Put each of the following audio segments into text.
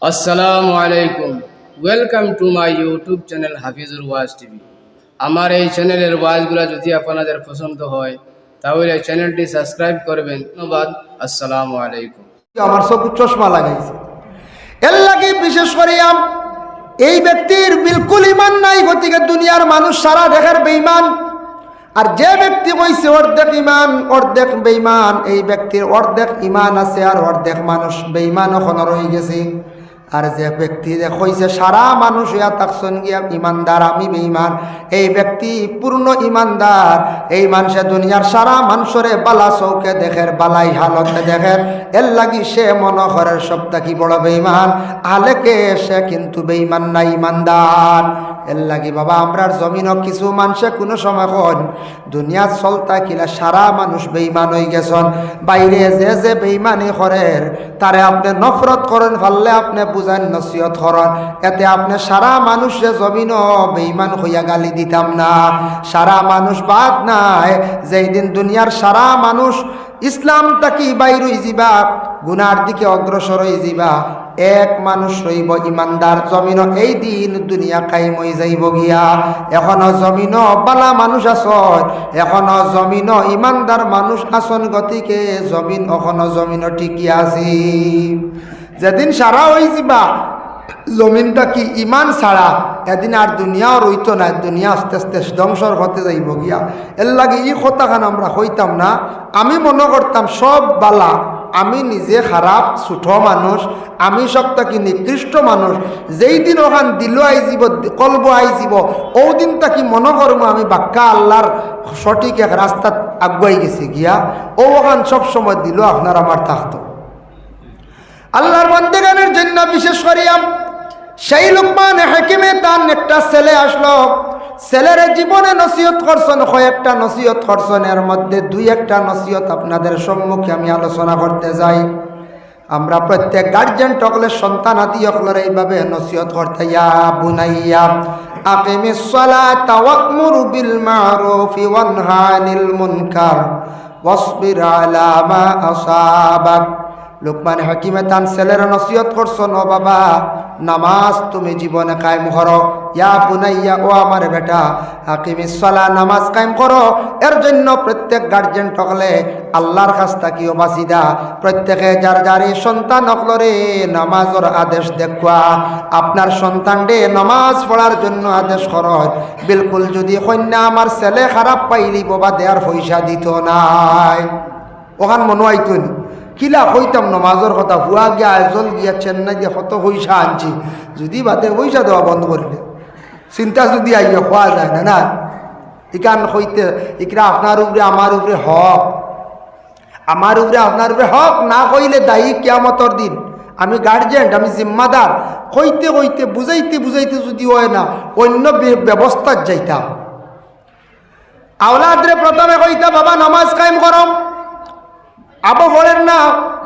আসসালামু আলাইকুম। Welcome to my YouTube channel Hafizur was TV. আমার এই চ্যানেলের ওয়াজগুলো যদি আপনাদের পছন্দ হয় তাহলে চ্যানেলটি সাবস্ক্রাইব করবেন। ধন্যবাদ। আসসালামু আলাইকুম। আমার চোখে চশমা লাগাইছে এর লাগে বিশেষ করে এই ব্যক্তির বিলকুল ইমান নাই, গতিকে দুনিয়ার মানুষ সারা দেখার বেঈমান। আর যে ব্যক্তি কইছে অর্ধেক ইমান অর্ধেক বেঈমান, এই ব্যক্তির অর্ধেক ইমান আছে আর অর্ধেক মানুষ বেঈমান ওখানে রয়ে গেছে। আর যে ব্যক্তি কইছে সারা মানুষ ইয়া তাকসন গিয়া ইমানদার আমি বেঈমান, এই ব্যক্তি পূর্ণ ইমানদার। এই মানুষে দুনিয়ার সারা মানুষরে বালা চৌকে দেখের, বালাই হালতে দেখের, এর লাগি সে মনোহরের সবটা কি বড় বেঈমান, আলেকে সে কিন্তু বেঈমান না ইমানদার। এর লাগি বাবা আমরার জমিনও কিছু মানুষে কোনো সময় হন দুনিয়া চলতা কিলা সারা মানুষ বেঈমান হয়ে গেছেন। বাইরে যে যে বেঈমানি করেন তারে আপনি নফরত করেন, ফাললে আপনি বুঝান নসিহত করেন, এতে আপনি সারা মানুষে জমিনও বেঈমান হইয়া গালি দিতাম না। সারা মানুষ বাদ নাই, যেই দিন দুনিয়ার সারা মানুষ ইসলাম তাকি বাইর হয়ে যাবা, গুনার দিকে অগ্রসর হয়ে যাবা, এক মানুষ রইব ইমানদার জমিন, এই দিন দুনিয়া কায়েম হয়ে যাইব গিয়া। এখনো জমিন বালা মানুষ আসন, এখনো জমিন ইমানদার মানুষ আসন, গতিকে জমিন এখনো জমিন ঠিকই আছে। যেদিন সারা হয়ে যাবা জমিনটা কি ইমান ছাড়া, এদিন আর দুনিয়াও রইতো না, দুনিয়া আস্তে আস্তে ধ্বংসর হতে যাইব গিয়া। এর লাগে এই কথাখান আমরা হইতাম না। আমি মনে করতাম সব বালা, আমি নিজে খারাপ ছোট মানুষ, আমি সবটা কি নিকৃষ্ট মানুষ। যেই দিন ওখান দিল আইজিব, কলব আইজিব, ও দিন তাকি মনে করবো আমি বাক্কা আল্লাহর সঠিক এক রাস্তাত আগুয়াই গেছি গিয়া। ও ওখান সবসময় দিল আপনার আমার থাকতো। আল্লাহর বান্দাগানের জন্য বিশেষ করিয়া সেই লোকমান হাকিমে তার একটা ছেলে আসলো, ছেলের জীবনে নসিহত করছেন, কয়েকটা নসিহত করছেন, এর মধ্যে দুই একটা নসিহত আপনাদের সম্মুখে আমি আলোচনা করতে যাই। আমরা প্রত্যেক গার্জেন টকলের সন্তান আদি অকলের এইভাবে নসিহত করতে, ইয়া বুনাইয়া আকিমিস সালাতা ওয়া'মুর বিল মা'রুফি ওয়ানহা আনিল মুনকার ওয়াসবির আলা মা আসাবাক। লোকমান হাকিমে তান ছেলের নসিহত করছেন, ও বাবা নামাজ তুমি জীবনে কায়েম করো, ইয়া বুনাইয়া ও আমার বেটা হাকিমিস সালাহ নামাজ কায়েম করো। এর জন্য প্রত্যেক গার্জেন টকলে আল্লাহর কাছ থাকিও বাসিদা, প্রত্যেকে যার যারে সন্তান অকলরে নামাজের আদেশ দেখুয়া, আপনার সন্তান ডে নামাজ পড়ার জন্য আদেশ করো। বিলকুল যদি কন্যা আমার ছেলে খারাপ পাইলি বাবা দেয়ার পয়সা দিত নাই, ওখান মনে হইতো নি কিলা হইতাম নমাজের কথা, হুয়া গিয়া আয়োজন গিয়া চেন্নাই দিয়ে কত পয়সা আনছি, যদি বাদে পয়সা দেওয়া বন্ধ করিলে চিন্তা যদি আইয়া খোয়া যায় না না। ইকান হইতে ইকরা আপনার উপরে আমার উপরে হক, আমার উপরে আপনার উপরে হক না কইলে দায়ী কিয়ামতর দিন। আমি গার্জেন্ট, আমি জিম্মাদার, কইতে কইতে বুঝাইতে বুঝাইতে যদি হয় না অন্য ব্যবস্থার যাইতাম। আওলাদরে প্রথমে কইতা বাবা নামাজ কায়েম করো, আবো বলেন না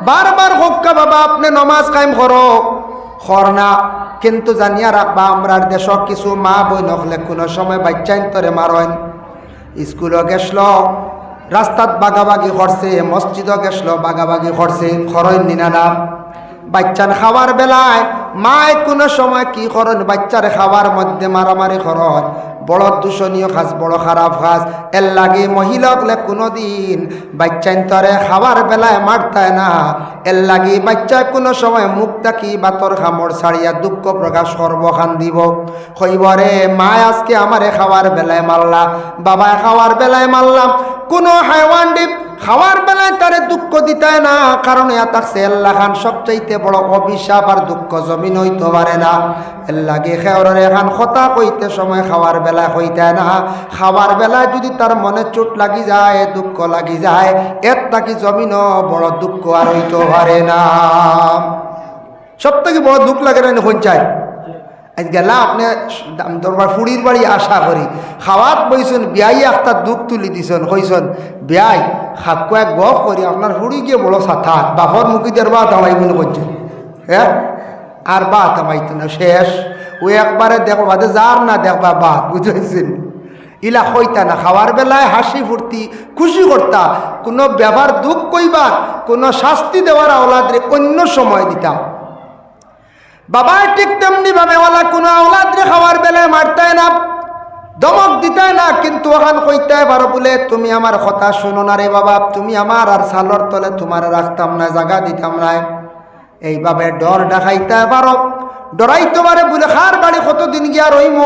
বারবার হক্কা বাবা আপনি নমাজ কায়েম করো, কর না। কিন্তু জানিয়া রাখবা আমরার দেশ কিছু মা বই নখলে কোনো সময় বাচ্চাইন তরে মারেন। স্কুলও গেছল রাস্তাত বাগাবাগি করছে, মসজিদও গেছল বাগাবাগি করছে, খরইন নিনা না। বাচ্চার খাওয়ার বেলায় মায় কোনো সময় কি করেন, বাচ্চার খাওয়ার মধ্যে মারামারি করেন, বড় দূষণীয় কাজ, বড় খারাপ কাজ। এর লাগে মহিলাগুলো কোনোদিন বাচ্চাইন তরে খাওয়ার বেলায় মারতায় না। এর লাগে বাচ্চায় কোনো সময় মুখ থাকি বাতর খামড় ছাড়িয়া দুঃখ প্রকাশ করব, খান দিব, কইবরে মায় আজকে আমারে খাওয়ার বেলায় মারলা, বাবায় খাওয়ার বেলায় মারলাম। কোনো হাইওয়ান ডিপ খাওয়ার বেলায় তারে দুঃখ দিতায় না, কারণ থাকছে আল্লাহ খান সবচাইতে বড় অভিশাপ আর দুঃখ জমিন হইতে পারে না। এর লাগে খেওরের এখান কথা কইতে সময় খাওয়ার বেলায় হইতায় না। খাওয়ার বেলায় যদি তার মনে চোট লাগি যায়, দুঃখ লাগি যায়, এর তাকি জমিনও বড় দুঃখ আর হইতে পারে না। সব থেকে বড় দুঃখ লাগে না হইচায় আজ গেলা আপনি দরবার ফুড়ির বাড়ি আশা করি খাওয়াত বইছেন, বিয়াই একটা দুঃখ তুলি দিছেন, কইছেন বিয়াই খাক এক গপ করি আপনার ফুড়ি গিয়ে বড় সাথা বাপর মুখি দেওয়ার বা থামাই মনে করছেন, হ্যাঁ আর বা থামাইতো না, শেষ ওই একবারে দেখো বাদে যার না দেখবা বাদ, বুঝেছেন। ইলা হইতা না, খাওয়ার বেলায় হাসি ফুর্তি খুশি করতা, কোনো ব্যবহার দুঃখ কইবার, কোনো শাস্তি দেওয়ার আওলাদরে অন্য সময় দিতাম। বাবা ঠিক তেমনি ভাবে ওলা কোনো আওলাদরে খাওয়ার বেলায় মারতায় না, দমক দিতায় না, কিন্তু ওখান কইতে পারো বলে তুমি আমার কথা শোনো না রে বাবা, তুমি আমার আর সালর তলে তোমার রাখতাম না, জায়গা দিতাম না। এইভাবে ডর দেখাইতে পারো, ডরাইতে পারে বলে খার বাড়ি কতদিন গিয়া রইম,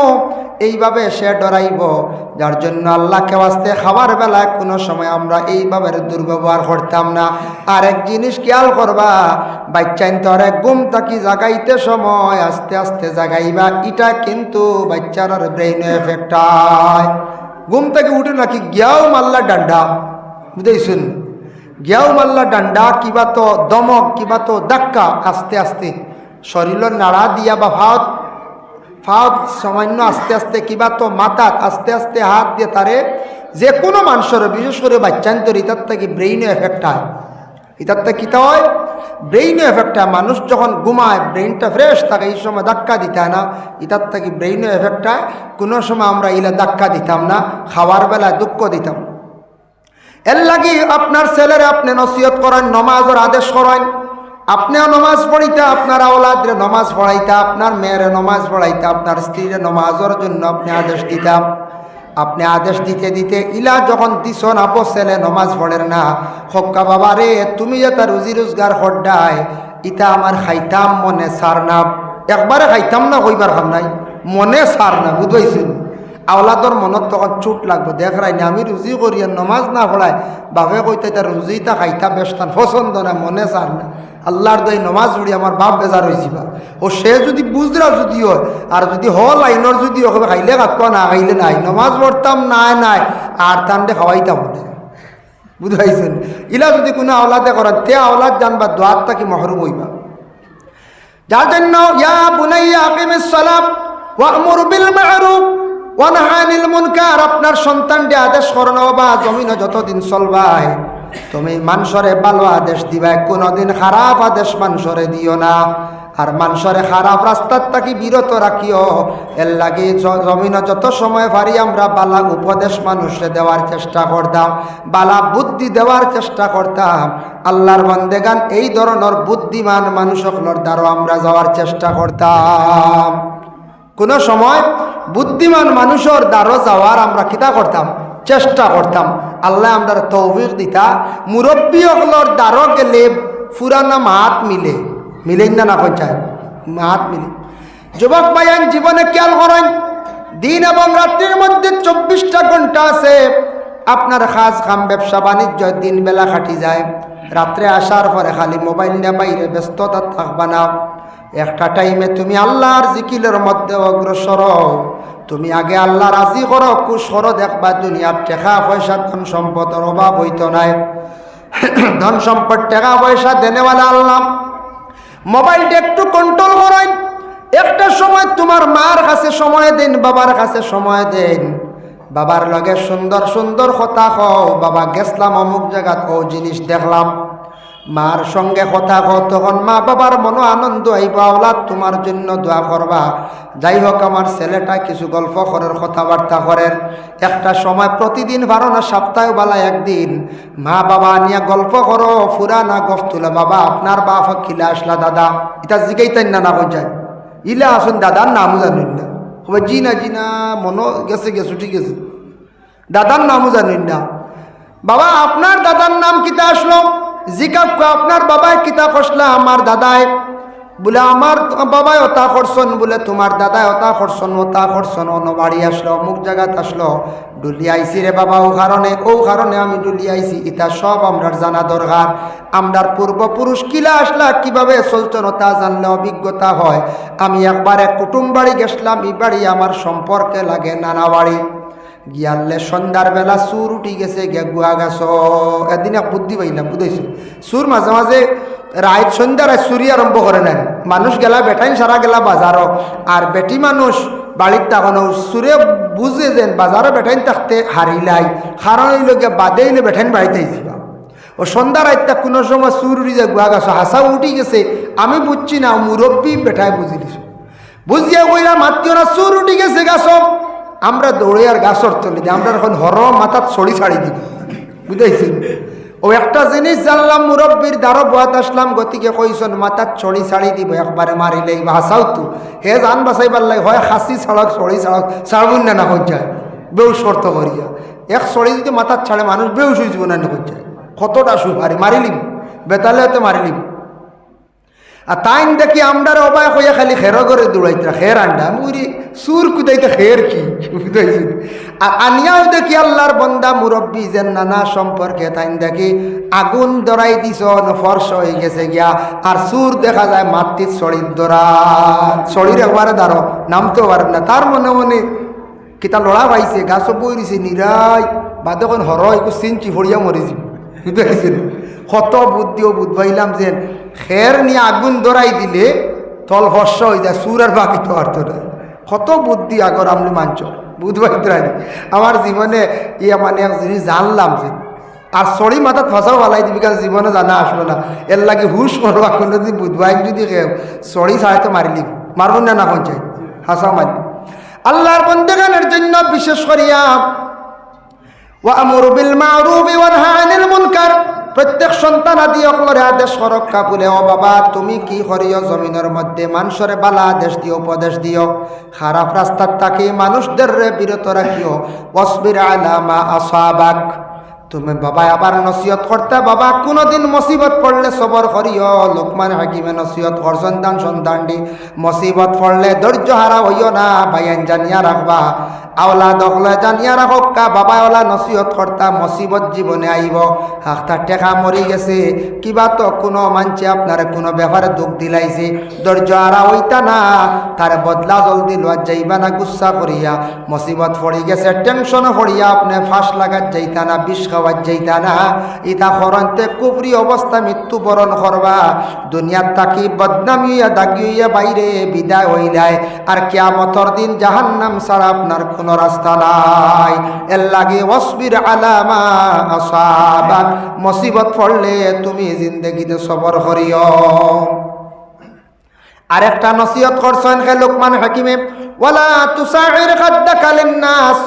এইভাবে সে ডরাইব। যার জন্য আল্লাহকে ওয়াস্তে খাবার বেলায় কোনো সময় আমরা এইভাবে দুর্ব্যবহার করতাম না। আর এক জিনিস খেয়াল করবা, বাচ্চাইন তো আর ঘুম থাকি জাগাইতে সময় আস্তে আস্তে জাগাইবা, এটা কিন্তু বাচ্চার ব্রেইন এফেক্ট হয়। ঘুম থেকে উঠে নাকি গিয়াও মাল্লা ডান্ডা, বুঝেছেন, গিয়াও মাল্লা ডান্ডা, কিবা তো দমক, কিবা তো ধাক্কা, আস্তে আস্তে শরীরের নাড়া দিয়া বা ফাওত সামান্য আস্তে আস্তে, কিবা তো মাথাত আস্তে আস্তে হাত দিয়ে তারে যে কোনো মানুষের, বিশেষ করে বাচ্চান্তর ইতার থেকে ব্রেইনে এফেক্ট হয়। ইতার থেকে কীটা হয়, ব্রেইনে এফেক্ট হয়। মানুষ যখন ঘুমায় ব্রেইনটা ফ্রেশ থাকে, এই সময় ধাক্কা দিতে হয় না, ইতার থেকে ব্রেইনে এফেক্ট হয়। কোনো সময় আমরা ইলা ধাক্কা দিতাম না, খাওয়ার বেলায় দুঃখ দিতাম। এর লাগি আপনার ছেলেরে আপনি নসিহত করেন, নমাজের আদেশ করেন, আপনিও নমাজ পড়িতে, আপনার আওলাদরে নমাজ পড়াইতে, আপনার মেয়েরে নমাজ পড়াইতে, আপনার স্ত্রীরে নমাজের জন্য আপনি আদেশ দিতাম। আপনি আদেশ দিতে দিতে ইলা যখন দিছন আপো ছেলে নমাজ পড়েন না, হক্কা বাবা রে তুমি যে তার রুজি রোজগার হড্ডায়, ইটা আমার খাইতাম মনে সার না, একবারে খাইতাম না কইবার খাম নাই, মনে সার না, বুঝবাইছেন। আওলাদর মনত তখন চোট লাগবে, দেখ রাইনি আমি রুজি করি আর নমাজ না পড়াই, বাপে কইতে তার রুজিটা খাইতা বেশতান পছন্দ না, মনে সার না, আল্লাহর দই নমাজ পড়ি আমার বাপ বেজার হয়েছিবা। ও সে যদি বুঝরা যদি হয়, আর যদি হ লাইনর যদি হবে খাইলে কাকুয়া না খাইলে নাই, নমাজ পড়তাম নাই নাই আর তান্ডে খাওয়াইতাম না, বুঝাইছেন। ইলা যদি কোনো আওলাদে করেন, তে আওলাদ জানবা দোয়াত তাকে মহরুম হইবা। যার জন্য ইয়া বুনাইয়া আকিমিস সালাত ওয়া'মুর বিল মা'রুফ ওয়া নাহি আনিল মুনকার, আপনার সন্তানকে আদেশ করনো বা জমিনে যতদিন চলবাই তুমি মানুষরে ভালো আদেশ দিবাই, কোনোদিন খারাপ আদেশ মানুষরে দিও না। আর মানুষরে খারাপ রাস্তার থাকি বিরত রাখিও। এর লাগে জমিনে যত সময় পারি আমরা বালা উপদেশ মানুষে দেওয়ার চেষ্টা করতাম, বালা বুদ্ধি দেওয়ার চেষ্টা করতাম। আল্লাহর বান্দেগান এই ধরনের বুদ্ধিমান মানুষগুলোর দ্বারা আমরা যাওয়ার চেষ্টা করতাম। কোনো সময় বুদ্ধিমান মানুষের দ্বারা যাওয়ার আমরা কিতা করতাম, চেষ্টা করতাম। আল্লাহ আমরা তৌফিক দিতা। মুরব্বী হলর দ্বারা গেলে ফুরানা মাত মিলে, মিলেন না না পঞ্চায়েত মাত মিলে। যুবক ভাইয়ান জীবনে খেয়াল করেন, দিন এবং রাত্রির মধ্যে 24টা ঘন্টা আছে। আপনার কাজ কাম ব্যবসা বাণিজ্য দিন বেলা কাটি যায়, রাত্রে আসার পরে খালি মোবাইল নিয়ে বাইরে ব্যস্ততা থাকবা না। একটা টাইমে তুমি আল্লাহর জিকিরের মধ্যে অগ্রসর, তুমি আগে আল্লাহ রাজি করো, খুশ করো, দেখবা দুনিয়ার টাকা পয়সা ধন সম্পদের অভাব হইতো নাই। ধন সম্পদ টাকা পয়সা দেনেওয়ালা আল্লাহ। মোবাইলটা একটু কন্ট্রোল করেন। একটা সময় তোমার মার কাছে সময় দিন, বাবার কাছে সময় দিন। বাবার লগে সুন্দর সুন্দর কথা কও, বাবা গেছলাম অমুক জায়গাত ও জিনিস দেখলাম। মার সঙ্গে কথা কও, তখন মা বাবার মনে আনন্দ আইবা, আওলাদ তোমার জন্য দোয়া করবা। যাই হোক আমার ছেলেটা কিছু গল্প করার কথাবার্তা করেন। একটা সময় প্রতিদিন পারো না, সপ্তাহে বেলা একদিন মা বাবা নিয়ে গল্প করো, ফুরানা গফ তুলে, বাবা আপনার বাপ কিলা আসলা দাদা, এটা জিগাইতেন না না পঞ্চায়েত ইলা আসুন, দাদার নামও জানেন না। জি না জি না, মনো গেছে গেছো ঠিক আছে, দাদার নামও জানেন না। বাবা আপনার দাদার নাম কিতা আসলো, জিকাব আপনার বাবায় কিতা কষলা, আমার দাদায় বলে আমার বাবায় ওতা করছন, বলে তোমার দাদায় ওতা করছন, ওতা করছন, অন্য বাড়ি আসলো, অমুক জায়গাত আসলো, ডুলি আইসি রে বাবা, ও কারণে আমি ডুলি আইসি। এটা সব আমরা জানা দরকার। আমরার পূর্বপুরুষ কিলা আসলা, কিভাবে চলছন তা জানলে অভিজ্ঞতা হয়। আমি একবার এক কুটুম বাড়ি গেছিলাম, এই বাড়ি আমার সম্পর্কে লাগে নানা বাড়ি। গিয়ালে সন্ধ্যার বেলা সুর উঠি গেছে, গুয়া গাছ। এদিন এক বুদ্ধি পাইলাম, বুঝেছি সুর মাঝে মাঝে রাত সন্ধ্যার চুরি আরম্ভ করে নেন। মানুষ গেলা বেটাইন সারা গেলা বাজারও, আর বেটি মানুষ বাড়ির তখন সুরে বুঝে যেন বাজারও বেটাইন থাকতে হারিলাই, কারণ এই লোকে বাদে এলে বেটাইন বাড়িতে আইসিবা। ও সন্ধ্যা রাতটা কোনো সময় সুর উঠি যায়, গুয়া গাছ হাসাও উঠি গেছে, আমি বুঝছি না, মুরব্বী বেটায় বুঝি দিছ, বুঝিয়া কইরা মাত্র না সুর উঠি গেছে গাছ। আমরা দৌড়ে আর গাছর তলে দিই, আমরা এখন হর মাথার ছড়ি ছাড়ি দিব, বুঝাইছি। ও একটা জিনিস জানলাম মুরব্বীর দ্বারা বয়াত আসলাম গতিকে কইসন মাথার ছড়ি ছাড়ি দিব একবারে মারিলেই হাসাও তো হে জান বাঁচাইবার লাই হয় হাসি ছাড়ক ছড়ি ছাড়ক ছাড়বুন না না যায় বেউ শর্ত করিয়া এক ছড়ি যদি মাথার ছাড়ে মানুষ বেউস হয়ে যাব না না যায় কতটা সুপারি মারিলিম বেতালে হতে মারিলিম আর তাইন দেখি আমরার অবাক হইয়া খালি খের করে দৌড়াইতরা খের আন্ডা মুড়ি সুর কুদাইতে খের কি বুঝাইছি আর আনিয়াও দেখি আল্লাহর বন্দা মুরব্বী যে নানা সম্পর্কে তাইন দেখি আগুন ধরাই দিছ ফর্স হয়ে গেছে গিয়া আর সুর দেখা যায় মাতৃ শরীর ধরা শরীর একবারে দাঁড়ো নামতেও পারেন না তার মনে মনে কিতা লড়া পাইছে গাছও বইছে নিরাই বা তখন হর একটু চিনচি ফড়িয়া মরেছি বুঝতে কত বুদ্ধিও বুধবাইলাম যে খের নিয়ে আগুন ধরাই দিলে তল ভস্য হয়ে যায় সুর আর বাকি তো অর্থ নয় কত বুদ্ধি আগর আমি মানছ বুধবাইতে আমার জীবনে ইয়া মানে এক জিনিস জানলাম যে আর সরি মাথাত ফাঁসাও ভালাই দিবি কারণ জীবনে জানা আসলো না এর লাগে হুশ করবা কোনো যদি বুধবাই যদি সরি ছাড়াই তো মারিলি মারবো না না পঞ্চায়েত হাসাও মারলি আল্লাহর বন্দেগানের জন্য বিশেষ করিয়া ওয়ামুরু বিল মারুফি ওয়ানহা আনিল মুনকার প্রত্যেক সন্তান আদি অকলরে আদেশ করক্কা বলে ও বাবা তুমি কি করিও জমিনের মধ্যে মানুষরে বালা আদেশ দিও উপদেশ দিও খারাপ রাস্তার তাকে মানুষদের বিরত রাখিও ওয়াসবির আলা মা আসাবাক তুমি বাবা আবার নসিহত করতে বাবা কোনোদিন মুসিবত পড়লে সবর করিও লোকমান হাকিমে নসিহত কর সন্তানটি মুসিবত পড়লে ধৈর্য হারা হইও না ভাইয়ান জানিয়া রাখবা আওলা দখলে জানিয়া রাখক কা বাবা ওলা নসিহত করতা মুসিবত জীবনে আইব হাক্তার টেকা মরি গেছে কিবা তো কোনো মানছে আপনার কোনো ব্যাপারে দুঃখ দিলাইছে ধৈর্য হারা হইতা না তার বদলা জলদি লওয়া যাইবা না গুসা করিয়া মুসিবত পড়ি গেছে টেনশন পড়িয়া আপনি ফাঁস লাগাত যাইতা না বিষ খাওয়াত যাইতা না ইতা খরন্তে কুফরি অবস্থা মৃত্যুবরণ করবা দুনিয়ার তাকি বদনামি হইয়া দাগি হইয়া বাইরে বিদায় হইলায় আর কিয়ামতের দিন জাহান্নাম ছাড়া আপনার কোনো রাস্তা নাই এর লাগে ওয়াসবির আলা মা আসাবাক মুসিবত পড়লে তুমি জিন্দেগিতে সবর করিও আরেকটা নসিহত করছেন লোকমান হাকিমে ওয়ালা তুসাইর খাদ্দাকা লিন্নাস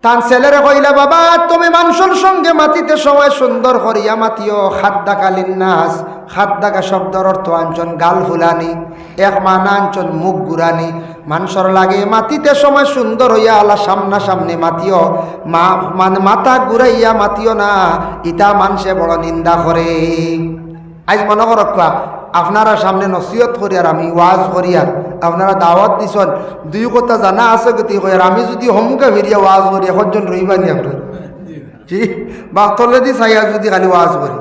তান ছেলেরে কইলা বাবা তুমি মানুষের সঙ্গে মাতিতে সময় সুন্দর করিয়া মাতিও খাদ্দাকা লিন্নাস খাদ্দাকা শব্দের অর্থ আঞ্চন গাল ফুলানি এক মানা আঞ্চন মুখ গুরানি মানুষের লাগে মাতিতে সময় সুন্দর হইয়া আল্লাহ সামনাসামনি মাতিও মানে মাথা ঘুরাইয়া মাতিও না ইটা মানুষে বড় নিন্দা করে আজ মনে করক্কা আপনারা সামনে নসিহত করি আর আমি ওয়াজ করি আর আপনারা দাওয়াত দিছেন দুই কথা জানা আছে গতি কই আর আমি যদি হমকা ফিরিয়া ওয়াজ করি একজন রইবানি আপনার জি বা তলে দি চাইয়া যদি খালি ওয়াজ করি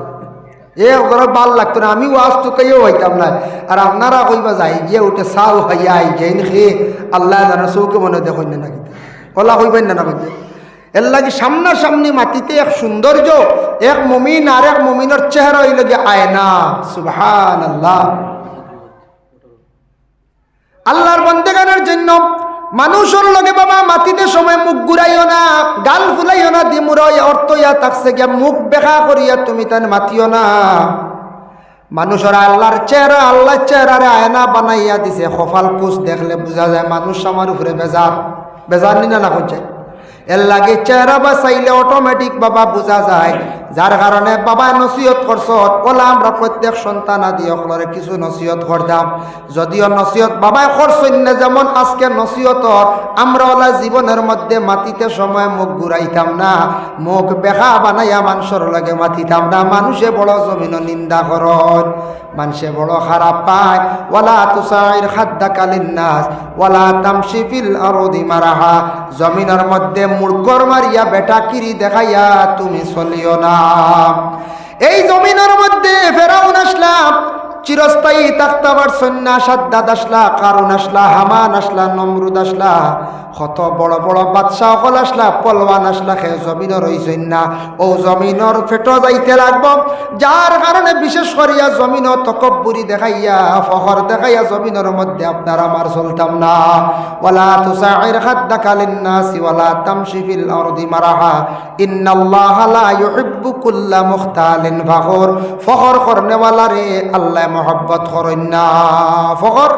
ওরা ভাল লাগতো না আমি ওয়াজ তো কেউ হইতাম না আর আপনারা কইবা যাই গিয়ে উঠে চাও খাইয়া আই গেন খেয়ে আল্লাহ জানা চৌকে মনে দেখেন না নাকি ওলা কইবেন না না এর লাগে সামনাসামনি মাটিতে এক সৌন্দর্য এক মুমিন আর এক মুমিনের চেহারা হইল গিয়ে আয়না সুবহানাল্লাহ আল্লাহর বন্দেগানের জন্য মানুষের লগে বাবা মাটিতে সময় মুখ ঘুরাইও না গাল ফুলাইও না দিমুরাই অর্থ ইয়া থাকছে গিয়া মুখ বেখা করিয়া তুমি তান মাতিও না মানুষের আল্লাহর চেহারারে আয়না বানাইয়া দিছে কপাল কুচ দেখলে বোঝা যায় মানুষ আমার উপরে বেজার নি না করছে এর লাগে চেহারা বা চাইলে অটোমেটিক বাবা বোঝা যায় যার কারণে বাবা নসিহত করছ ওলা আমরা প্রত্যেক সন্তান আদি অকলরে কিছু নসিহত করতাম যদিও নসিহত বাবাই করছেন না যেমন আজকে নসিহতর আমরা ওলা জীবনের মধ্যে মাটিতে সময় মুখ ঘুরাইতাম না মুখ বেখা বানাইয়া মানুষের লাগে মাতিতাম না মানুষে বড় জমিন নিন্দা করন মানুষে বড় খারাপ পায় ওয়ালা তুসাইর খাদ্দাকা লিন্নাস ওয়ালা তামশি ফিল আরদি মারাহা জমিনের মধ্যে মুড়কর মারিয়া বেটাকিরি দেখাইয়া তুমি চলিও না এই জমিনের মধ্যে ফেরাউন আসলাম চিরস্থায়ী থাকতে পারছেন না সাদ্দাত আসলা কারুন আসলা হামান আসলা নমরুদ আসলা কত বড় বড় বাদশাহ সকল আসলা পলওয়ান আসলা সে জমিনর হইছেন না ও জমিনর ফেটো যাইতে লাগবো যার কারণে বিশেষ করিয়া জমিন তকব্বুরি দেখাইয়া ফখর দেখাইয়া জমিনের মধ্যে আপনার আমার চলতাম না ওয়ালা তুসাইর খাদ্দাকা লিন্নাসি ওয়ালা তামশি ফিল আরদি মারাহা ইন্নাল্লাহা লা ইউহিব্বু কুল্লা মুখতালিন ফখর ফখর করনেওয়ালা রে আল্লাহ মহব্বত করেন না ফখর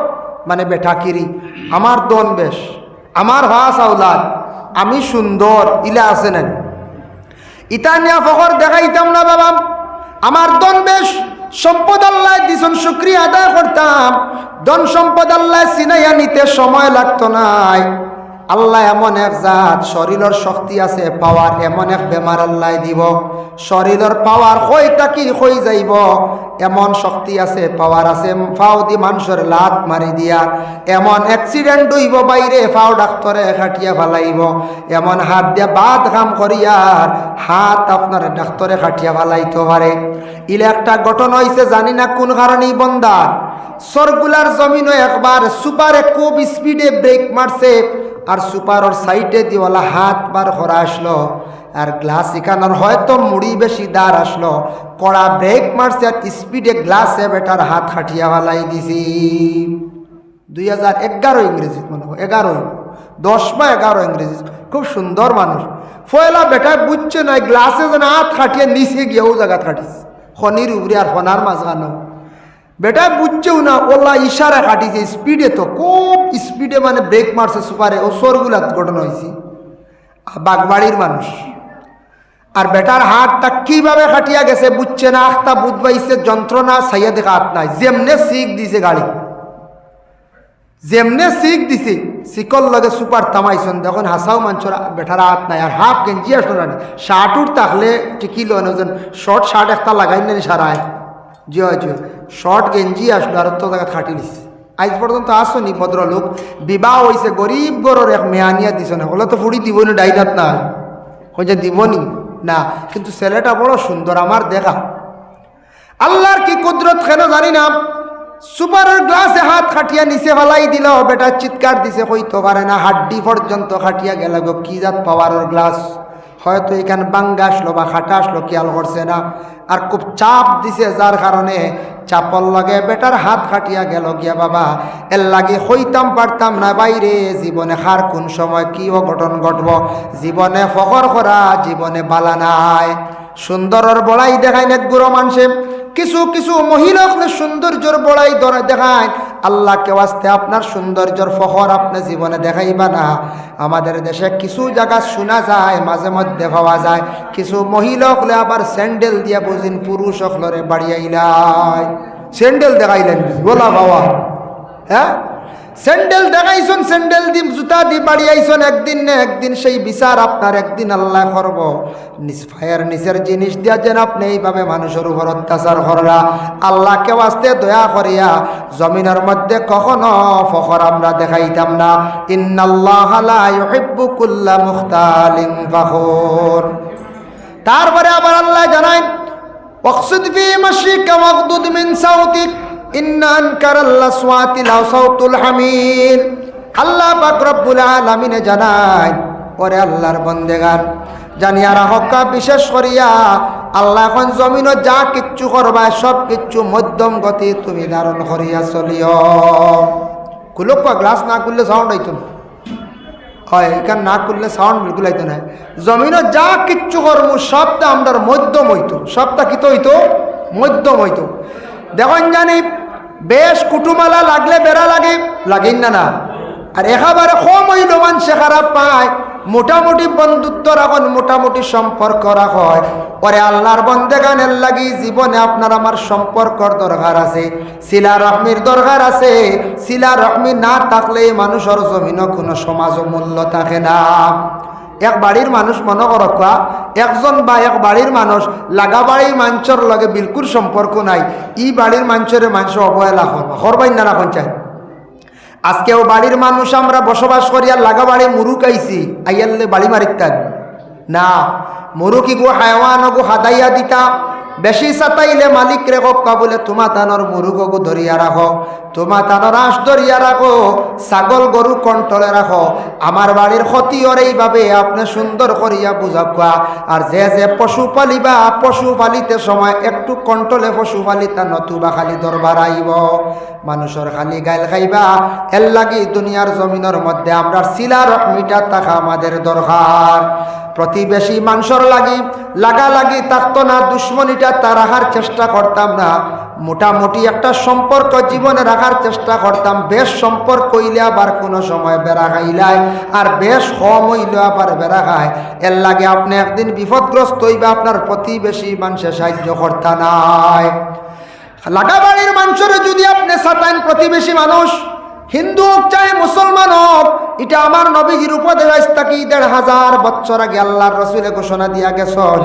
মানে বেঠাকিরি আমার দন বেশ আমার হাস আওলাদ আমি সুন্দর ইলা আছে না ইতা নিয়া ফখর দেখাইতাম না বাবা। আমার ধন বেশ সম্পদ আল্লাহ দিছেন, শুকরিয়া আদায় করতাম। ধন সম্পদ আল্লাহ চিনাইয়া নিতে সময় লাগতো নাই। আল্লাহ এমন এক জাত, শরীরের শক্তি আছে, পাওয়ার, এমন এক বেমার আল্লাহ দিব, শরীরের পাওয়ার হইতা কি হই যাইব, এমন শক্তি আছে, পাওয়ার আছে, ফাও দি মানুষের লাত মারি দিয়া এমন অ্যাক্সিডেন্ট হইব, বাইরে ফাও ডাক্তরে খাটিয়া ফেলাইব, এমন হাত দিয়া বাদ কাম করিয়ার হাত আপনার ডাক্তরে খাটিয়া ফেলাইতে পারে। ইলে একটা ঘটনা হয়েছে, জানি না কোন কারণেই বন্দার সরগুলার জমিনও একবার সুপারে খুব স্পিডে ব্রেক মারছে, আর সুপারর সাইডে দিওয়ালা হাত বার করা আসলো, আর গ্লাস এখানোর হয়তো মুড়ি বেশি দাঁড় আসলো, কড়া ব্রেক মারছে আর স্পিডে গ্লাসে বেটার হাত খাটিয়া ফেলাই দিছি। 2011 ইংরেজি মনে হয়, 10 বা 11 ইংরেজি। খুব সুন্দর মানুষ, ফয়লা বেটায় বুঝছে না গ্লাসে যেন হাত খাটিয়ে নিচে গিয়েও জায়গা খাটিস, খনির উপরে আর ফনার মাঝখানো বেটা বুঝছেও না, ওলা ইশারা কাটিছে স্পিডে, তো খুব স্পিডে মানে ব্রেক মারছে সুপারে। ও সরগুলাত ঘটনা হয়েছে, বাগবাড়ির মানুষ। আর বেটার হাতটা কিভাবে খাটিয়া গেছে বুঝছে না, আখতা বুঝবাইছে যন্ত্রণা, সাইয়া দেখা হাত নাই, যেমনে শিখ দিছে গাড়ি, যেমনে শিখ দিছে শিকল লগে সুপার থামাইছেন, তখন হাসাও মানছর বেটার হাত নাই। আর হাফ গেঞ্জি আসলো না, শার্ট উঠ থাকলে টিকিল ওজন শর্ট শার্ট একটা লাগাই না সারায়, জয় জয় শর্ট গেঞ্জি আসলো আর তো জায়গা খাটি নিছে। আজ পর্যন্ত আসনি ভদ্রলোক, বিবাহ হয়েছে, গরিব গরর এক মেয়ানিয়া দিছে না, ওগুলো তো ফুড়ি দিব না, ডাইনাত না হয়ে দিবনি না, কিন্তু ছেলেটা বড় সুন্দর আমার দেখা। আল্লাহর কি কুদরত কেন জানি না, সুপারের গ্লাসে হাত খাটিয়া নিচে ফেলাই দিল, বেটা চিৎকার দিছে, হইতে পারে না, হাড্ডি পর্যন্ত খাটিয়া গেল গো, কি জাত পাওয়ারের গ্লাস, হয়তো এখানে বাঙ্গা আসলো বা খাটা আসলো, খেয়াল করছে না, আর খুব চাপ দিছে, যার কারণে চাপল লাগে বেটার হাত খাটিয়া গেল গিয়া। বাবা এর লাগে হইতাম পারতাম না বাইরে, জীবনে হার কোন সময় কি অঘটন ঘটব, জীবনে ফখর করা জীবনে বালা নাই। সুন্দরের বড়াই দেখায় না গুরু মানুষে, কিছু কিছু মহিলাক সৌন্দর্যর বড়াই দেখায়, আল্লাহকে ওয়াস্তে আপনার সৌন্দর্যর ফখর আপনি জীবনে দেখাইবা না। আমাদের দেশে কিছু জায়গা শোনা যায়, মাঝে মধ্যে পাওয়া যায়, কিছু মহিলা হলে আবার স্যান্ডেল দিয়া বুঝিন পুরুষ হলরে বাড়িয়াইলাই, স্যান্ডেল দেখাইলেন গোলা বাবা, হ্যাঁ স্যান্ডেল দেখাইছেন, স্যান্ডেল দি জুতা দি বাড়িয়াইছেন, একদিন না একদিন সেই বিচার আপনার একদিন আল্লাহ করব। নিষ্ফায়ের নিচের জিনিস দিয়া যেন আপনি এইভাবে মানুষের উপর অত্যাচার করলা, আল্লাহকে ওয়াস্তে দয়া করিয়া জমিনের মধ্যে কখনো ফখর আমরা দেখাইতাম না। ইন্নাল্লাহা লা ইউহিব্বু কুল্লা মুখতালিন ফখুর। তারপরে আবার আল্লাহ জানায়, ওয়াকসিদ ফি মাশিকা ওয়াগদুদ মিন সাউতিক ইন্না আনকারাল আসওয়াতি লাসাউতুল হামির। আল্লাহ পাক রব্বুল আলামিনে জানায়, ওরে আল্লাহর বন্দেগান জানিয়া রাখা, বিশেষ করিয়া আল্লাহ এখন জমিন যা কিচ্ছু করবা সব কিচ্ছু মধ্যম গতি তুমি ধারণ করিয়া চলিও। কুলক গ্লাস না করলে সাউন্ড আইতো না, হয় এখান না করলে সাউন্ড বিলকুল আইতো না। জমিনও যা কিচ্ছু করবো সবটা আমরা মধ্যম হইতো, সবটা কিত হইতো মধ্যম হইতো। দেখুন জানি বেশ কুটুমালা লাগলে বেড়া লাগে, লাগেন না না, আর একেবারে কম হইল মানুষে খারাপ পায়, মোটামুটি বন্ধুত্ব রাখন, মোটামুটি সম্পর্ক রাখয়। পরে আল্লাহর বন্দেগানের লাগি জীবনে আপনার আমার সম্পর্কর দরকার আছে, সিলা রহমির দরকার আছে। সিলা রহমি না থাকলে মানুষের জমিনও কোনো সমাজ মূল্য থাকে না। এক বাড়ির মানুষ মনে করকা, একজন বা এক বাড়ির মানুষ লাগা বাড়ির মানুষের লগে বিলকুল সম্পর্ক নাই, ই বাড়ির মানুষের মানুষ অবহেলা করবাই না রাখন চাই। আজকেও বাড়ির মানুষ আমরা বসবাস করি, আর লাগা বাড়ি মুরুক আইছি, আইয়ালে বাড়ি মারিতাম না, মুরুকি গো হায়ওয়ান গো হাদাইয়া দিতা। বেশি সাতাইলে মালিক রে কা বলে তোমা তানোর মুরুগ গো ধরিয়া রাখো, তোমা তানোর আঁশ ধরিয়া রাখো, ছাগল গরু কন্ট্রোলে রাখো। আমার বাড়ির ক্ষতি ওর এইভাবে আপনি সুন্দর করিয়া বুঝাকুয়া। আর যে যে পশু পালিবা, পশু পালিতে সময় একটু কন্ট্রোলে পশু পালিতা, নতুবা খালি দরবার আইব, মানুষের খালি গাইল খাইবা। এর লাগি দুনিয়ার জমিনের মধ্যে আমরা সিলা রহমিটা থাকা আমাদের দরকার। প্রতিবেশী মানুষের লাগালাগি থাকতো না, দুশ্মনীটা তা রাখার চেষ্টা করতাম না, মোটামুটি একটা সম্পর্ক জীবনে রাখার চেষ্টা করতাম। বেশ সম্পর্ক হইলে আবার কোনো সময় বেড়া খাইলাই, আর বেশ কম হইলে আবার বেড়া খায়। এর লাগে আপনি একদিন বিপদগ্রস্ত হইবা, আপনার প্রতিবেশী মানুষের সাহায্য করতা নাই। লাগাবাড়ির মানুষের যদি আপনি সাতাইন, প্রতিবেশী মানুষ হিন্দু হোক চাই মুসলমান হোক, এটা আমার নবীজির উপদেশ থাকি ১৫০০ বছর আগে আল্লাহর রসুলে ঘোষণা দিয়া গেছেন,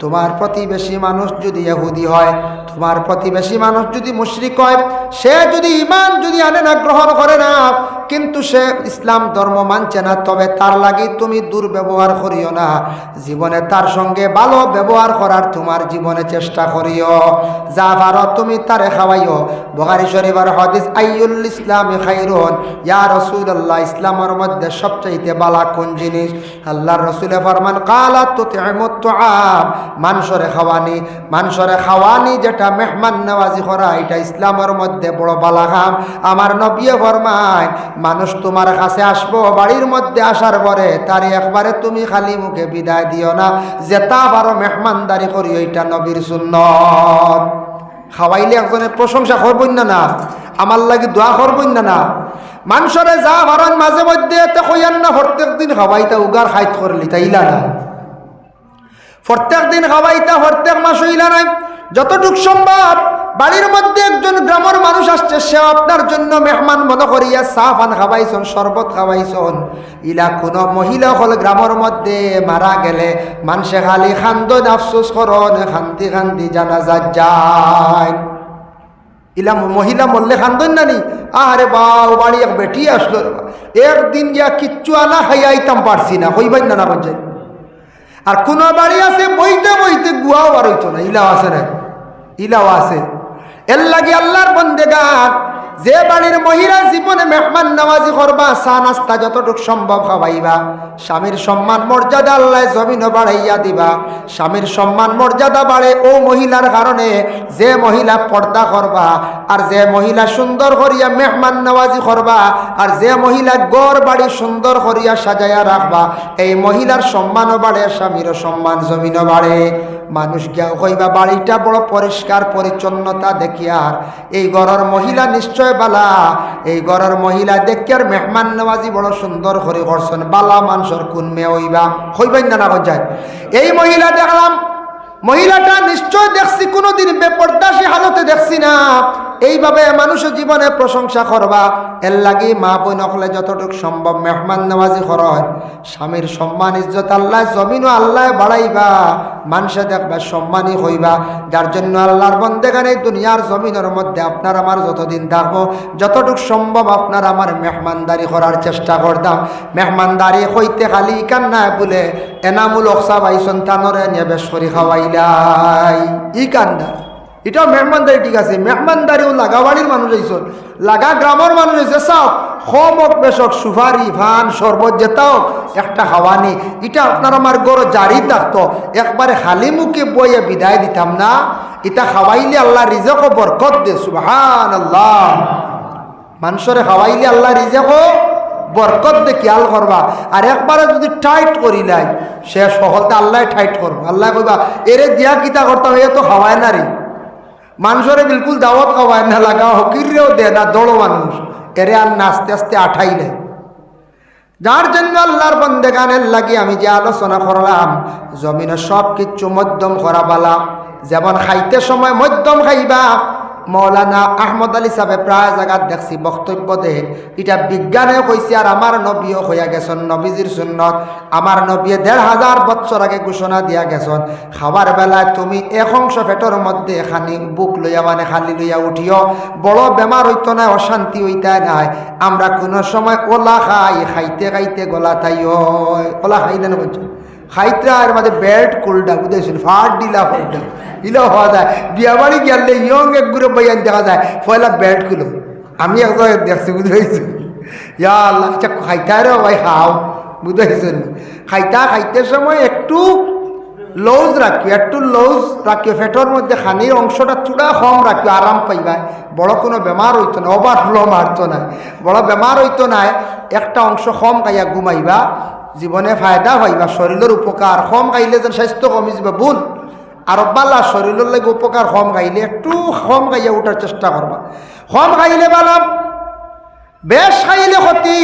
তোমার প্রতিবেশী মানুষ যদি ইহুদি হয়, তোমার প্রতিবেশী মানুষ যদি মুশরিক হয়, সে যদি ঈমান যদি আনে না, গ্রহণ করে না, কিন্তু সে ইসলাম ধর্ম মানছে না, তবে তার লাগি তুমি দুর্ব্যবহার করিও না, জীবনে তার সঙ্গে ভালো ব্যবহার করার তোমার জীবনে চেষ্টা করিও, যা পারো তুমি তারে খাওয়াইও। বুখারী শরীফের হাদিস, আইয়ুল ইসলামি খায়রুন, ইয়া রাসূলুল্লাহ, ইসলামের মধ্যে সবচেয়ে ভালো কোন জিনিস? আল্লাহর রাসূলে ফরমান, কালা তুতিমুত তুআম, মানুষরে খাওয়ানি যেটা মেহমান নওয়াজি করা, এটা ইসলামের মধ্যে বড় ভালো কাম। আমার নবী ফরমায়, মানুষ তোমার কাছে আসবো, বাড়ির মধ্যে আসার পরে তার একবারে তুমি খালি মুখে বিদায় দিও না, যেটা পারো মেহমানদারি করিও, এটা নবীর সুন্নত। খাওয়াইলে একজনের প্রশংসা করবেন না, আমার লাগি দোয়া করবেন না। মানুষরে যা ভারণ মাঝে মধ্যে এতে কইয়ান না, প্রত্যেক দিন খাওয়াইতা উগার খাইত করলি তাইলা না, প্রত্যেক দিন খাওয়াইতা প্রত্যেক মাস হইলা নাই। যতটুক সম্ভব বাড়ির মধ্যে একজন গ্রামের মানুষ আসছে, সে আপনার জন্য মেহমান মনে করিয়া চা পান খাওয়াইছন, শরবত খাওয়াইছন। ইলা কোনো মহিলা হল গ্রামের মধ্যে মারা গেলে মানুষে খালি খান্দন আফসোস করন, খান্দি খান্দি জানাজা যায়। ইলা মহিলা মরলে খান্দন নানি, আরে বাউ বাড়ি এক বেটি আসলো, একদিন যা কিচ্ছু আনা খাইয়াইতাম পারছি না, হইবাই না বলছেন। আর কোন বাড়ি আছে বইতে বইতে গুয়াও বার হইতো না, ইলাও আছে না, ইলাও আছে। এর লাগে আল্লাহর বন্দেগান, যে বাড়ির মহিলা জীবনে মেহমান নওয়াজি করবা, চা নাস্তা যতটুকু সম্ভব খাওয়াইবা, স্বামীর সম্মান মর্যাদা আল্লাহ জমিনও বাড়াইয়া দিবা। স্বামীর সম্মান মর্যাদা বাড়ে ও মহিলার কারণে, যে মহিলা পর্দা করবা, আর যে মহিলা সুন্দর করিয়া মেহমান নওয়াজি করবা, আর যে মহিলা গড় বাড়ি সুন্দর করিয়া সাজাইয়া রাখবা, এই মহিলার সম্মানও বাড়ে, স্বামীরও সম্মান জমিনও বাড়ে। মানুষ গিয়া কইবা বাড়িটা বড় পরিষ্কার পরিচ্ছন্নতা দেখিয়ার, এই ঘরের মহিলা নিশ্চয় বালা, এই ঘরের মহিলা দেখিয়ার মেহমান নওয়াজি বড় সুন্দর করে করছেন, বালা মানুষের কোন মেয়ে হইবা, হইবেন না পঞ্চায়েত। এই মহিলা দেখলাম, মহিলাটা নিশ্চয় দেখছি, কোনোদিন বেপর্দাসী হালতে দেখছি না। এইভাবে মানুষের জীবনে প্রশংসা করবা। এর লাগি মা বোন হলে যতটুকু সম্ভব মেহমান নওয়াজি করেন। স্বামীর সম্মান ইজ্জত আল্লাহ জমিনও আল্লাহ বাড়াইবা, মানুষে দেখবা সম্মানই হইবা। যার জন্য আল্লাহর বন্দেগানে দুনিয়ার জমিনের মধ্যে আপনার আমার যতদিন থাকবো, যতটুকু সম্ভব আপনার আমার মেহমানদারি করার চেষ্টা করতাম। মেহমানদারি হইতে খালি কান্না বলে এনামুল অকসা ভাই সন্তানরে নিয়ে বেশ করি খাওয়াইলাই, ই কান্দা, এটাও মেহমানদারি ঠিক আছে। মেহমানদারিও লাগা বাড়ির মানুষ হয়েছ, লাগা গ্রামের মানুষ হয়েছে, চাও হমক বেশক সুপারি ভান শরবত যেতাও একটা খাওয়ানি, এটা আপনার আমার গড় জারি থাকতো, একবারে খালি মুখে বইয়ে বিদায় দিতাম না। এটা খাওয়াইলে আল্লাহ রিজক বরকত দে, সুবহানাল্লাহ। মানুষরে খাওয়াইলে আল্লাহ রিজক বরকত দে, খেয়াল করবা। আর একবারে যদি টাইট করিলাই, সে সহলতে আল্লাহ টাইট করবো। আল্লাহ কইবা এরে দিয়া কিতা করতাম, এ তো খাওয়ায় না রে, মানুষরে বিলকুল দাওয়াত খাওয়ায় না, লাগা হকিরেও দে না, দড়ো মানুষ এরে আর না আস্তে আস্তে আঠাইলে। যার জন্য আল্লাহর বন্দেগানের লাগি আমি যে আলোচনা করলাম, জমিনে সব কিছু মধ্যম করা বালা। যেমন খাইতে সময় মধ্যম খাইবা। মৌলানা আহমদ আলী সাহেব প্রায় জায়গাত দেখছি বক্তব্য দে, এটা বিজ্ঞানে কইছে, আর আমার নবীও হইয়া গেছেন, নবীজির সুন্নত। আমার নবী ১৫০০ বছর আগে ঘোষণা দিয়া গেছেন, খাবার বেলায় তুমি এক অংশ পেটের মধ্যে খানি বুক লইয়া মানে খালি লইয়া উঠিও, বড় বেমার হইতো না, অশান্তি হইতে নাই। আমরা কোনো সময় ওলা খাই, খাইতে খাইতে গলা তাই ওলা খাই না বলছো, খাইতে আর মাঝে বেড কুলডা বুঝেছিল, ফাট দিলা ফুলডা ইলো হওয়া যায়। বিয়া বাড়ি গেলে ইয়ং এক গুলো বইয়ান দেখা যায়, পয়লা বেড কুলো। আমি একদম দেখছি, বুঝেছি, ইয়া আল্লাহ খাইতে রে ভাই খাও, বুঝেছেন। খাইতে সময় একটু লউজ রাখিও, একটু লউজ রাখিও, পেটের মধ্যে খানির অংশটা চূড়া কম রাখিও, আরাম পাইবা। বড় কোনো বেমার হইতো না, ওভারফ্লো মারতো না, বড় বেমার হইতো না। একটা অংশ কম খাইয়া ঘুমাইবা, জীবনে ফায়দা পাইবা, শরীরের উপকার। কম খাইলে যেন স্বাস্থ্য কমি যাবে ভুল। আর বালা শরীরের লাগে উপকার কম খাইলে একটু কম খাইয়া উঠার চেষ্টা করবা। কম খাইলে বালাম, বেশ খাইলে ক্ষতি,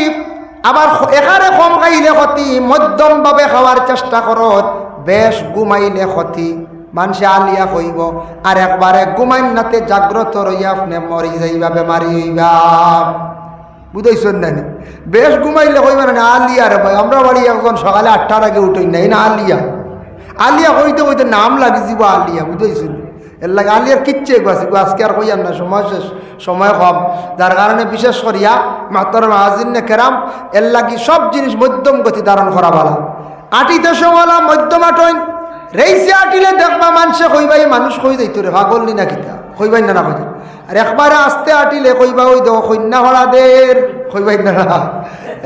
আবার এখানে কম খাইলে ক্ষতি, মধ্যমভাবে খাওয়ার চেষ্টা করত। বেশ ঘুমাইলে ক্ষতি, মানুষে আলিয়া কইব, আর একবারে ঘুমাইন নাতে জাগ্রত রইয়া আপনি মরি যাইবা, বেমারি হইবা। বুঝাইছেন না? বেশ ঘুমাইলে কইবা না আলিয়া রে ভাই, আমরা বাড়ি একজন সকালে 8টার আগে উঠই নাই না আলিয়া। আলিয়া কইতে কইতে নাম লাগি যাব আলিয়া, বুঝাইছেন? এর লাগে আলিয়ার কিচ্ছে গেছে, আজকে আর কইয়ার না, সময় শেষ, সময় কম। যার কারণে বিশেষ করিয়া মাহতারাম হাজিরিনে কেরাম, এর লাগি সব জিনিস মধ্যম গতি ধারণ করা ভালো। আটিতে সমলা মধ্যম আটইন, রেইসে আটিলে দেখবা মানুষে কইবাই, মানুষ কই যাইতো রে পাগল নি না কিতা, কইবাই না না কই। আর একবারে আস্তে আটিলে কইবা ওই দেখো কন্যা হলাদের, কইবাই না না।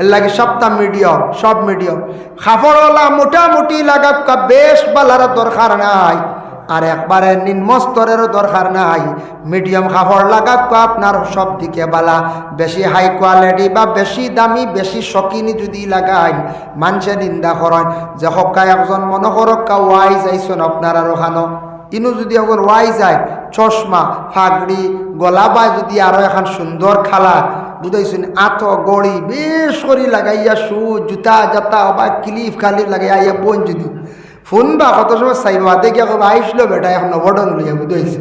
এর লাগে সবটা মিডিয়াম, সব মিডিয়াম। খাফড়ওয়ালা মোটামুটি লাগাক্কা বেশ বালার দরকার নাই, আর একবারে নিম্ন স্তরেরও দরকার নাই। মিডিয়াম কাপড় লাগাক্কা আপনার সব দিকে বালা। বেশি হাই কোয়ালিটি বা বেশি দামি, বেশি শকিনি যদি লাগাই, মানুষে নিন্দা করেন যে হক্কা একজন মনে করক্কা ওয়াই যাইছেন আপনার আর ওখানো। ইনু যদি এখন ওয়াই যায়, চশমা, ফাগড়ি, গলা বাই যদি আরো এখন সুন্দর খালা, বুঝাইছেন, আত গড়ি বেশ করে লাগাইয়া, শু জুতা জাতা বা ক্লিপ খালিপ লাগাইয়া বোন যদি ফোন বা কত সময় চাইবা দেখি কব আইসলো বেটা এখন নবডন লইয়া, বুঝাইছে?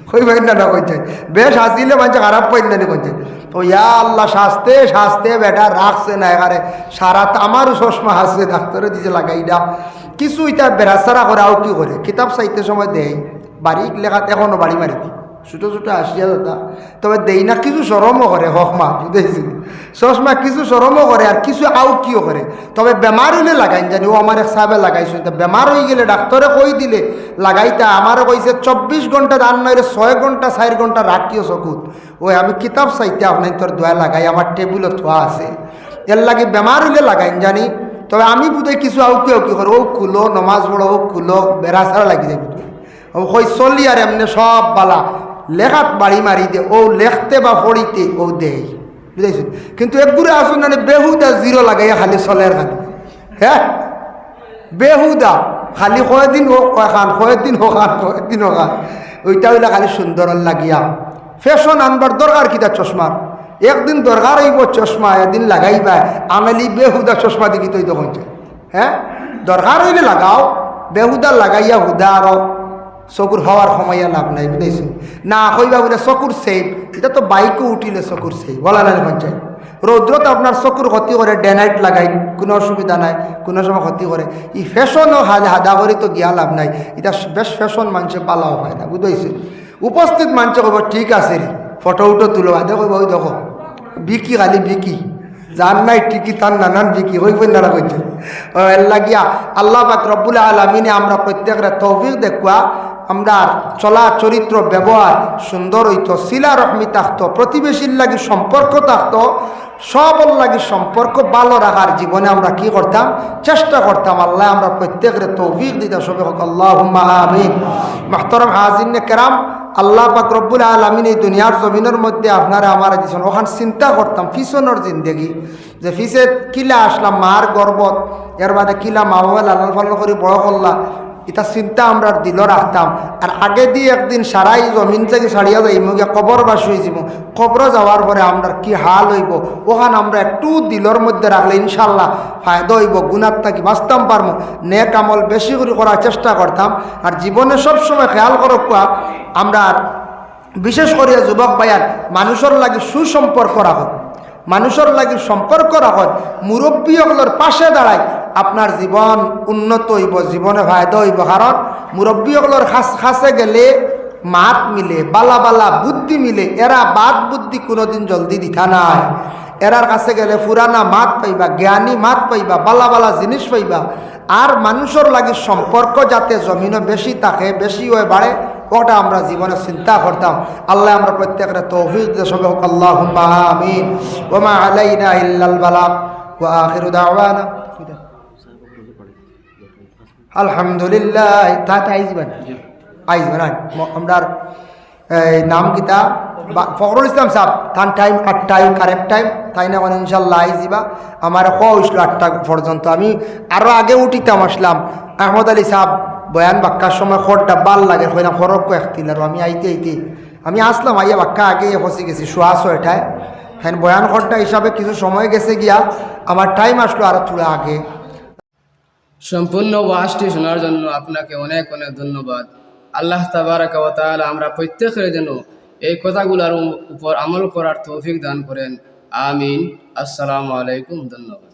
কই ভাই না না কইছে, বেশ হাসিলে মানুষ খারাপ পাই না কইছে। তো ইয়া আল্লাহ, শাস্তে শাস্তে বেটা রাখছে না এখানে সারা। আমারও চশমা হাসছে, ডাক্তারে দিছে লাগাই দাও। কিছু ইটা বেড়াচারা করে আও কি করে, কিতাব চাইতে সময় দেয়, বাড়ি লেখাত এখনো বাড়ি মারি ছোটো ছোটো 80,000, তবে দেই না। কিছু সরমও করে হকমা, বুঝেছি? চশমা কিছু সরমও করে, আর কিছু আউ কিও করে। তবে বেমার হইলে লাগাইন জানি, ও আমার এক সাহেবে লাগাইছো, বেমার হয়ে গেলে ডাক্তারে কই দিলে লাগাইতা। আমারও কইছে 24 ঘন্টা দান নইলে 6 ঘন্টা 4 ঘন্টা রাখিও চকুত। ওই আমি কিতাব চাইতে আপনার তোর দোয়া লাগাই, আমার টেবিলও থোয়া আছে। এর লাগে বেমার হইলে লাগাইন জানি। তবে আমি বুঝে কিছু আউ কিও কি করে, ও খুলো নমাজ পড়ো, ও খুলো বেড়া ছাড়া লাগি যায় বুঝে। ও কই চলি আর এমনি সব বালা লেখাত বাড়ি মারি দে, ও লেখতে বা পড়িতে ও দেয়, বুঝাইছেন? কিন্তু একগুড়ে আসুন না বেহুদা জিরো লাগাইয়া খালি চলের খালি, হ্যাঁ বেহুদা খালি কয়েকদিন হোক খান, কয়েকদিন হোক খান, কয়েকদিন হোক খান, ওইটা হইলে খালি সুন্দর লাগিয়া। ফ্যাশন আনবার দরকার কিতা চশমার, একদিন দরকার হইব চশমা, একদিন লাগাইবা। আমেলি বেহুদা চশমা দেখি তৈ তখন, হ্যাঁ দরকার হইলে লাগাও, বেহুদা লাগাইয়া হুদা আরো চকুর হওয়ার সময় লাভ নাই, বুঝাইছো? না কইবা বলে চকুর সেভ, এটা তো বাইকও উঠিলে চকুর সেভ বলা নাই পঞ্চায়েত। রৌদ্রত আপনার চকুর ক্ষতি করে, ডে নাইট লাগাই কোনো অসুবিধা নাই, কোনো সময় ক্ষতি করে। ই ফ্যাশনও হাদা করে তো গিয়া লাভ নাই। এটা বেশ ফ্যাশন মানুষে পালাও হয় না, বুঝাইছে? উপস্থিত মানুষে কব ঠিক আছে রে, ফটো উটো তুলো, আদে কইব ওই দেখো বিকি খালি বিকি, যার নাই টিকি তার নানান বিকি হইব না কইছে। এর লাগিয়া আল্লাহ পাক রব্বুল আলামিনে আমরা প্রত্যেকরে তৌফিক দেখুয়া, আমরা চলা চরিত্র ব্যবহার সুন্দর হইতো, সিলা রহমি থাকতো, প্রতিবেশীর লাগি সম্পর্ক থাকতো, সবল লাগি সম্পর্ক ভালো রাখার জীবনে আমরা কি করতাম, চেষ্টা করতাম। আল্লাহ আমরা প্রত্যেকের তৌফিক দিতে সবে হোক, আল্লাহুম্মা আমিন। মুহতারাম হাজিরিনে কেরাম, আল্লাহ পাক রব্বুল আলামিন এই দুনিয়ার জমিনের মধ্যে আপনারা আমার দিয়েছেন। ওখান চিন্তা করতাম পিছনের জিন্দগি, যে পিছে কিলা আসলাম মার গর্বত, এর বাদে কিলা মা বাবা লালন পালন করে বড় করলা, এটা চিন্তা আমরা দিল রাখতাম। আর আগে দিয়ে একদিন সারাই জমিন থেকে ছাড়িয়া যাইব, গিয়া কবর বাস হয়ে যাব। কবর যাওয়ার পরে আমরা কি হাল হইব, ওখানে আমরা একটু দিলর মধ্যে রাখলে ইনশাল্লাহ ফায়দা হইব, গুণার থাকি বাঁচতাম পারবো। নেক আমল বেশি করে করার চেষ্টা করতাম। আর জীবনে সবসময় খেয়াল করো কোয়া, আমরা বিশেষ করে যুবক ভাইয়ার মানুষের লাগে সুসম্পর্ক রাখো, মানুষের লাগে সম্পর্ক রাখো, মুরব্বীগুলোর পাশে দাঁড়ায়, আপনার জীবন উন্নত হইব, জীবনে ফায়দা হইব। কারণ মুরব্বীগুলোর কাছে গেলে মাত মিলে, বালা বালা বুদ্ধি মিলে। এরা বাদ বুদ্ধি কোনোদিন জলদি দিথা নাই। এরার কাছে গেলে পুরানা মাত পাইবা, জ্ঞানী মাত পাইবা, বালা বালা জিনিস পাইবা। আর মানুষের লাগে সম্পর্ক যাতে জমিনও বেশি থাকে, বেশি হয়ে বাড়ে, ওটা আমরা জীবনে চিন্তা করতাম। আল্লাহ আমরা প্রত্যেকের তৌফিক দিয়ে সবে হোক, আল্লাহুম্মা আমিন। ওয়া মা আলাইনা ইল্লাল বালাগ ওয়া আখিরু দাওয়ানা আলহামদুলিল্লাহ। তাতে আইজবেন আমরা এই নাম কিতা ফখরুল ইসলাম সাহেব তার টাইম 8টায় কারেক্ট টাইম তাই না মানে ইনশাল্লাহ আইজিবা আমার হইছিল 8টা পর্যন্ত আমি আরও আগে উঠিতাম আসলাম আহমদ আলী সাহেব বয়ান বাক্কার সময় খড়টা বাল লাগে হয় না ফরক একদিন আর আমি আইতে আমি আসলাম আইয়া বাক্কা আগে ফসি গেছি শোয়া 6টায় হ্যাঁ বয়ান খড়টা হিসাবে কিছু সময় গেছে গিয়া আমার টাইম আসলো আর থোড়া আগে। সম্পূর্ণ ওয়াজটি শোনার জন্য আপনাকে অনেক অনেক ধন্যবাদ। আল্লাহ তাবারাকা ওয়া তাআলা আমরা প্রত্যেকের যেন এই কথাগুলোর উপর আমল করার তৌফিক দান করেন। আমিন। আসসালামু আলাইকুম। ধন্যবাদ।